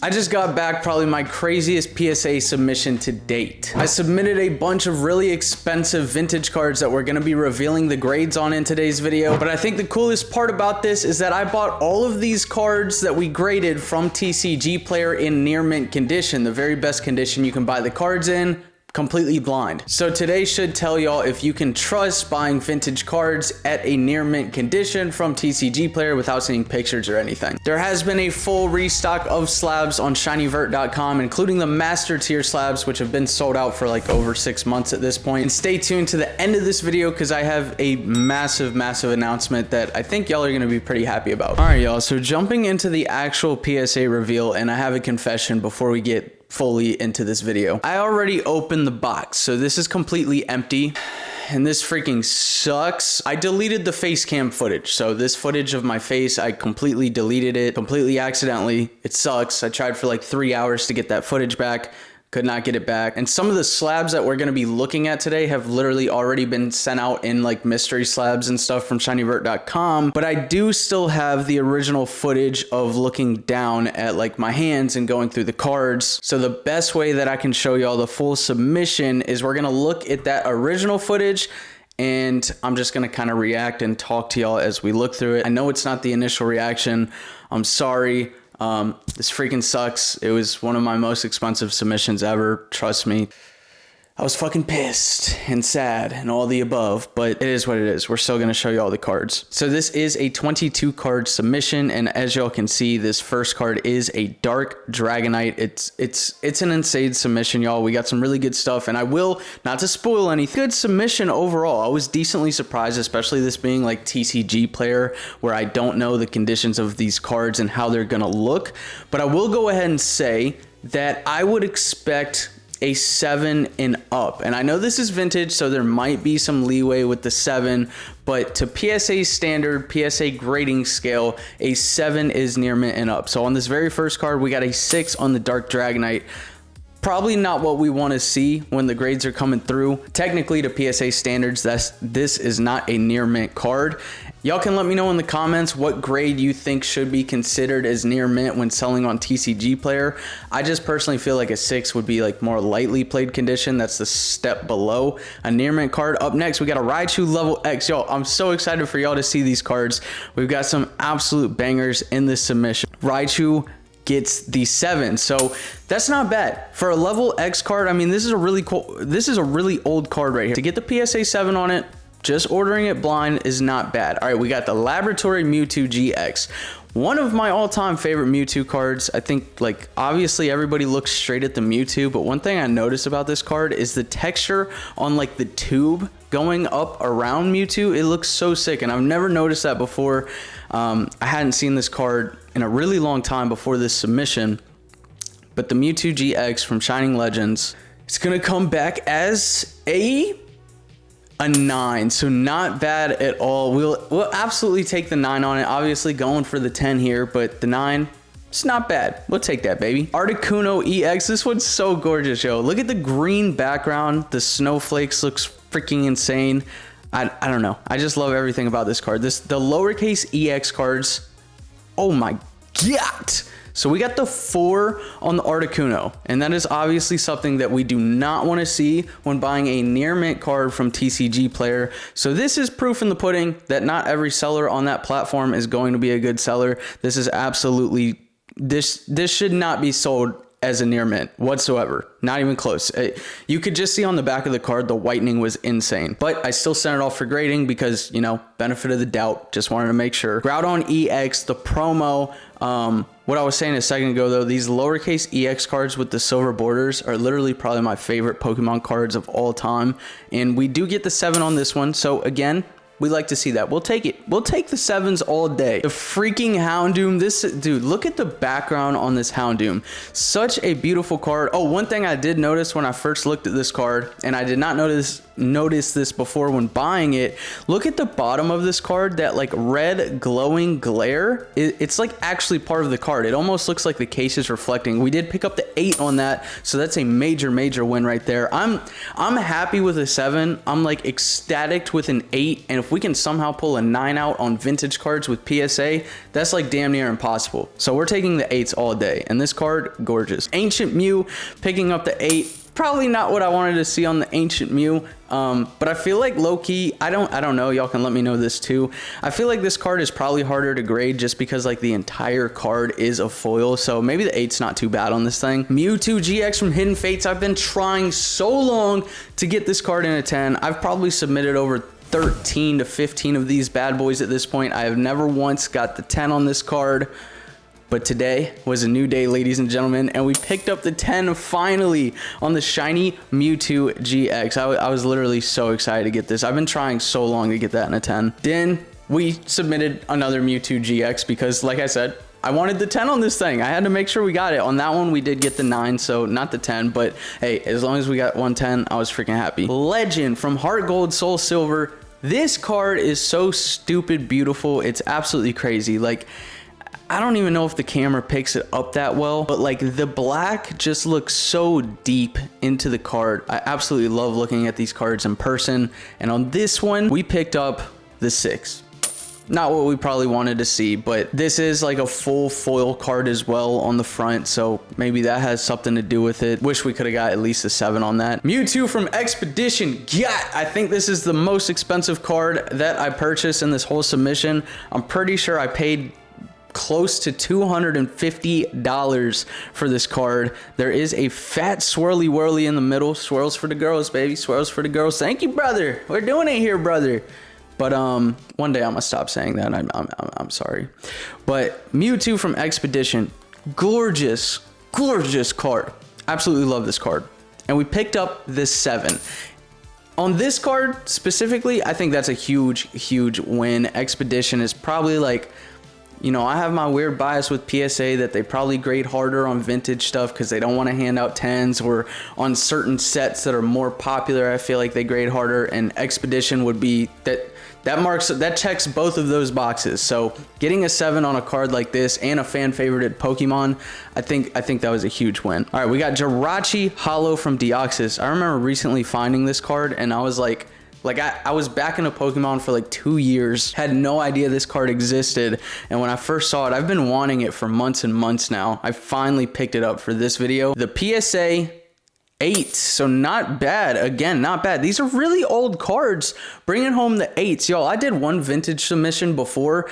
I just got back probably my craziest PSA submission to date. I submitted a bunch of really expensive vintage cards that we're gonna be revealing the grades on in today's video. But I think the coolest part about this is that I bought all of these cards that we graded from TCG Player in near mint condition, the very best condition you can buy the cards in, completely blind. So today should tell y'all if you can trust buying vintage cards at a near mint condition from TCG Player without seeing pictures or anything. There has been a full restock of slabs on shinyvert.com, including the master tier slabs, which have been sold out for like over 6 months at this point. And stay tuned to the end of this video because I have a massive announcement that I think y'all are gonna be pretty happy about. All right, y'all, so jumping into the actual PSA reveal, and I have a confession before we get fully into this video. I already opened the box, so this is completely empty and this freaking sucks. I deleted the face cam footage, so this footage of my face, I completely deleted it, completely accidentally. It sucks. I tried for like 3 hours to get that footage back. Could not get it back. And some of the slabs that we're going to be looking at today have literally already been sent out in like mystery slabs and stuff from shinyvert.com. But I do still have the original footage of looking down at like my hands and going through the cards. So the best way that I can show y'all the full submission is we're going to look at that original footage, and I'm just going to kind of react and talk to y'all as we look through it. I know it's not the initial reaction. I'm sorry. This freaking sucks. It was one of my most expensive submissions ever. Trust me. I was fucking pissed and sad and all the above, but it is what it is. We're still going to show you all the cards. So this is a 22 card submission, and as y'all can see, this first card is a Dark Dragonite. It's an insane submission, y'all. We got some really good stuff, and I will, not to spoil anything, good submission overall. I was decently surprised, especially this being like TCG Player, where I don't know the conditions of these cards and how they're going to look, but I will go ahead and say that I would expect a 7 and up. And I know this is vintage, so there might be some leeway with the 7, but to PSA standard, PSA grading scale, a 7 is near mint and up. So on this very first card, we got a 6 on the Dark Dragonite. Probably not what we want to see when the grades are coming through. Technically, to PSA standards, this is not a near mint card. Y'all can let me know in the comments what grade you think should be considered as near mint when selling on TCG Player. I just personally feel like a 6 would be like more lightly played condition. That's the step below a near mint card. Up next, we got a Raichu level X. Yo, I'm so excited for y'all to see these cards. We've got some absolute bangers in this submission. Raichu gets the 7, so that's not bad for a level X card. I mean, this is a really cool, this is a really old card right here. To get the PSA 7 on it, just ordering it blind is not bad. All right, we got the Laboratory Mewtwo GX. One of my all-time favorite Mewtwo cards. I think, like, obviously everybody looks straight at the Mewtwo, but one thing I noticed about this card is the texture on, like, the tube going up around Mewtwo. It looks so sick, and I've never noticed that before. I hadn't seen this card in a really long time before this submission, but the Mewtwo GX from Shining Legends, it's gonna come back as a 9, so not bad at all. We'll absolutely take the 9 on it. Obviously going for the 10 here, but the 9, it's not bad. We'll take that, baby. Articuno EX, this one's so gorgeous, yo. Look at the green background. The snowflakes looks freaking insane. I don't know. I just love everything about this card. The lowercase EX cards, oh my god. So we got the 4 on the Articuno, and that is obviously something that we do not want to see when buying a near mint card from TCG Player. So this is proof in the pudding that not every seller on that platform is going to be a good seller. This is absolutely, this should not be sold as a near mint whatsoever. Not even close. You could just see on the back of the card, the whitening was insane, but I still sent it off for grading because, you know, benefit of the doubt, just wanted to make sure. Groudon EX, the promo, what I was saying a second ago though, these lowercase EX cards with the silver borders are literally probably my favorite Pokemon cards of all time. And we do get the 7 on this one. So again, we like to see that. We'll take it. We'll take the 7s all day. The freaking Houndoom. This, dude, look at the background on this Houndoom. Such a beautiful card. Oh, one thing I did notice when I first looked at this card, and I did not notice this before when buying it, look at the bottom of this card, that like red glowing glare. It's like actually part of the card. It almost looks like the case is reflecting. We did pick up the 8 on that, so that's a major win right there. I'm happy with a 7. I'm like ecstatic with an 8, and if if we can somehow pull a 9 out on vintage cards with PSA, that's like damn near impossible. So we're taking the 8s all day, and this card, gorgeous. Ancient Mew, picking up the 8. Probably not what I wanted to see on the Ancient Mew, but I feel like low-key, I don't know, y'all can let me know this too. I feel like this card is probably harder to grade just because like the entire card is a foil, so maybe the 8's not too bad on this thing. Mewtwo GX from Hidden Fates. I've been trying so long to get this card in a 10. I've probably submitted over 13 to 15 of these bad boys at this point. I have never once got the 10 on this card. But today was a new day, ladies and gentlemen, and we picked up the 10 finally on the shiny Mewtwo GX. I was literally so excited to get this. I've been trying so long to get that in a 10. Then we submitted another Mewtwo GX because, like I said, I wanted the 10 on this thing. I had to make sure we got it. On that one, we did get the 9, so not the 10, but hey, as long as we got 110, I was freaking happy. Legend from Heart Gold Soul Silver. This card is so stupid beautiful. It's absolutely crazy. Like, I don't even know if the camera picks it up that well, but like the black just looks so deep into the card. I absolutely love looking at these cards in person. And on this one, we picked up the 6. Not what we probably wanted to see, but this is like a full foil card as well on the front, so maybe that has something to do with it. Wish we could have got at least a 7 on that. Mewtwo from Expedition. Yeah, I think this is the most expensive card that I purchased in this whole submission. I'm pretty sure I paid close to $250 for this card. There is a fat swirly whirly in the middle. Swirls for the girls, baby. Swirls for the girls. Thank you, brother. We're doing it here, brother. But one day I'm gonna stop saying that. I'm sorry. But Mewtwo from Expedition, gorgeous, gorgeous card. Absolutely love this card. And we picked up this 7. On this card specifically, I think that's a huge, huge win. Expedition is probably like, you know, I have my weird bias with PSA that they probably grade harder on vintage stuff because they don't want to hand out 10s, or on certain sets that are more popular, I feel like they grade harder, and Expedition would be that checks both of those boxes. So getting a 7 on a card like this and a fan favorite Pokemon, I think that was a huge win. All right, we got Jirachi Hollow from Deoxys. I remember recently finding this card and I was like I was back into Pokemon for like 2 years, had no idea this card existed, and when I first saw it, I've been wanting it for months and months now. I finally picked it up for this video. The PSA 8, so not bad. Again, not bad. These are really old cards, bringing home the 8s. Y'all, I did one vintage submission before,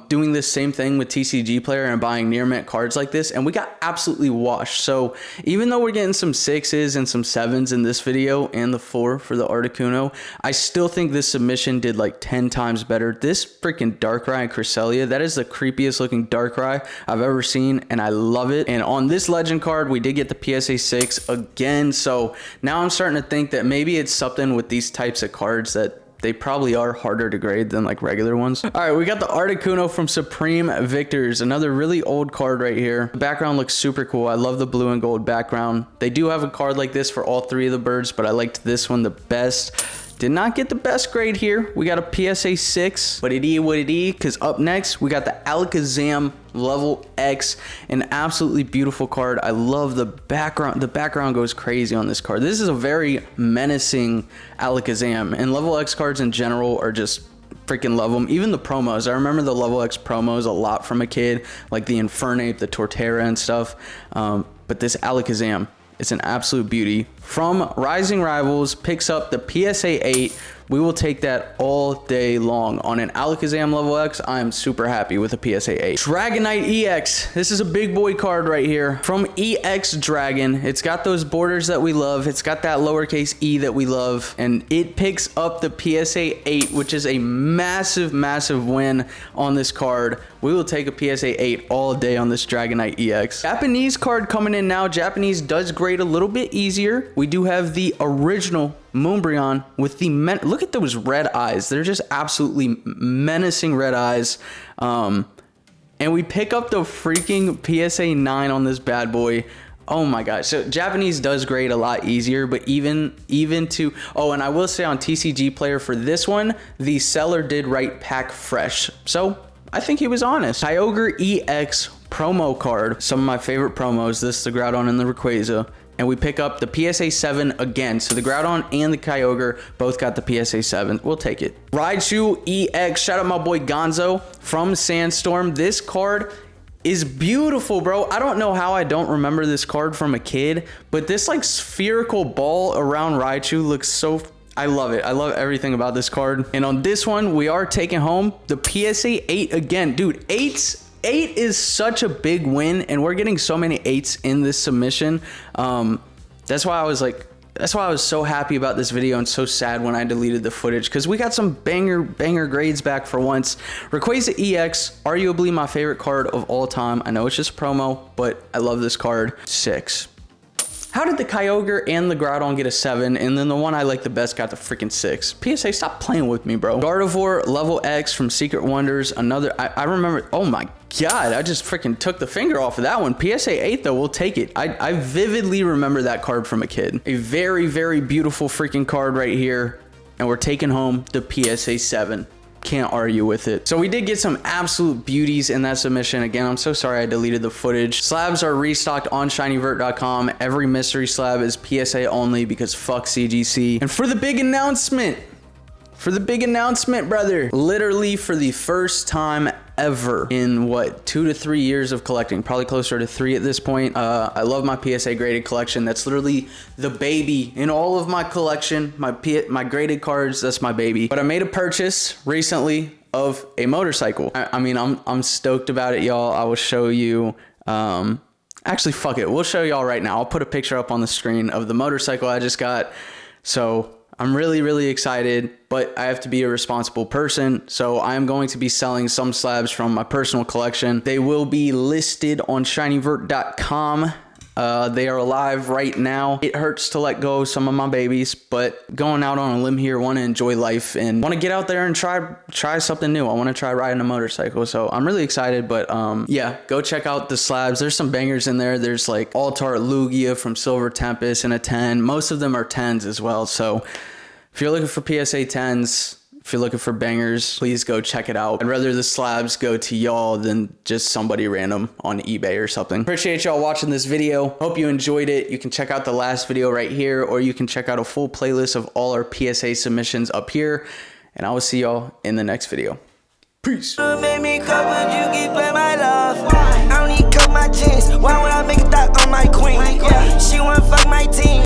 doing this same thing with TCG Player and buying near mint cards like this, and we got absolutely washed. So even though we're getting some 6s and some 7s in this video and the 4 for the Articuno, I still think this submission did like 10 times better. This freaking Darkrai and Cresselia, that is the creepiest looking Darkrai I've ever seen, and I love it. And on this legend card, we did get the PSA 6 again. So now I'm starting to think that maybe it's something with these types of cards that they probably are harder to grade than like regular ones. All right, we got the Articuno from Supreme Victors, another really old card right here. The background looks super cool. I love the blue and gold background. They do have a card like this for all 3 of the birds, but I liked this one the best. Did not get the best grade here. We got a PSA 6, but it is what it is, because up next, we got the Alakazam Level X, an absolutely beautiful card. I love the background. The background goes crazy on this card. This is a very menacing Alakazam, and Level X cards in general are just freaking love them. Even the promos. I remember the Level X promos a lot from a kid, like the Infernape, the Torterra and stuff. But this Alakazam, it's an absolute beauty. From Rising Rivals, picks up the PSA 8. We will take that all day long. On an Alakazam Level X, I am super happy with a PSA 8. Dragonite EX. This is a big boy card right here. From EX Dragon. It's got those borders that we love. It's got that lowercase e that we love. And it picks up the PSA 8, which is a massive, massive win on this card. We will take a PSA 8 all day on this Dragonite EX. Japanese card coming in now. Japanese does grade a little bit easier. We do have the original Moonbreon with the look at those red eyes. They're just absolutely menacing red eyes. And we pick up the freaking PSA 9 on this bad boy. Oh my gosh. So Japanese does grade a lot easier, but even to, oh, and I will say on TCG Player for this one, the seller did write pack fresh. So I think he was honest. Kyogre EX promo card, some of my favorite promos, this, the Groudon and the Rayquaza, and we pick up the PSA 7 again. So the Groudon and the Kyogre both got the PSA 7. We'll take it. Raichu EX, shout out my boy Gonzo from Sandstorm. This card is beautiful, bro. I don't know how I don't remember this card from a kid, but this like spherical ball around Raichu looks so... I love it. I love everything about this card. And on this one, we are taking home the PSA 8 again. Dude, 8 is such a big win, and we're getting so many 8s in this submission. That's why I was so happy about this video and so sad when I deleted the footage, because we got some banger grades back for once. Rayquaza EX, arguably my favorite card of all time. I know it's just promo, but I love this card. 6. How did the Kyogre and the Groudon get a 7, and then the one I like the best got the freaking 6? PSA, stop playing with me, bro. Gardevoir level X from Secret Wonders. Another, I remember, oh my God, I just freaking took the finger off of that one. PSA 8 though, we'll take it. I vividly remember that card from a kid. A very beautiful freaking card right here. And we're taking home the PSA 7. Can't argue with it. So we did get some absolute beauties in that submission. Again, I'm so sorry I deleted the footage. Slabs are restocked on shinyvert.com. Every mystery slab is PSA only because fuck CGC. And for the big announcement, brother, literally for the first time ever in what, 2 to 3 years of collecting, probably closer to 3 at this point. I love my PSA graded collection. That's literally the baby in all of my collection. My graded cards, that's my baby. But I made a purchase recently of a motorcycle. I mean, I'm stoked about it, y'all. I will show you. Actually, fuck it. We'll show y'all right now. I'll put a picture up on the screen of the motorcycle I just got. So I'm really excited, but I have to be a responsible person. So I'm going to be selling some slabs from my personal collection. They will be listed on shinyvert.com. They are live right now. It hurts to let go of some of my babies, but going out on a limb here, want to enjoy life and want to get out there and try something new. I want to try riding a motorcycle. So I'm really excited, but yeah, go check out the slabs. There's some bangers in there. There's like Altar Lugia from Silver Tempest and a 10. Most of them are 10s as well. So if you're looking for PSA 10s, if you're looking for bangers, please go check it out. I'd rather the slabs go to y'all than just somebody random on eBay or something. Appreciate y'all watching this video. Hope you enjoyed it. You can check out the last video right here, or you can check out a full playlist of all our PSA submissions up here. And I will see y'all in the next video. Peace. Why would I make a thought on my queen? She wanna fuck my team.